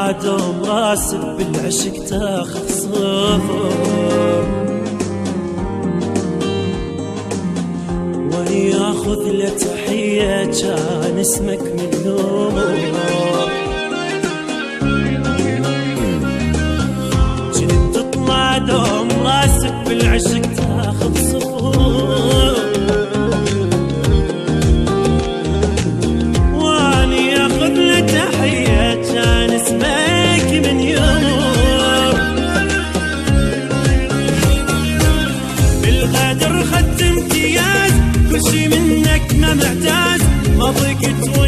تطلع دوم راسب بالعشق تاخذ صفر، وياخذ له تحية كان اسمك من نور. جنت تطلع دوم راسب بالعشق تاخذ صفر، واني ياخذ له تحية كان اسمك من يوم. بالغدر خدت امتياز كل شي منك ما معتاز، ما ضقت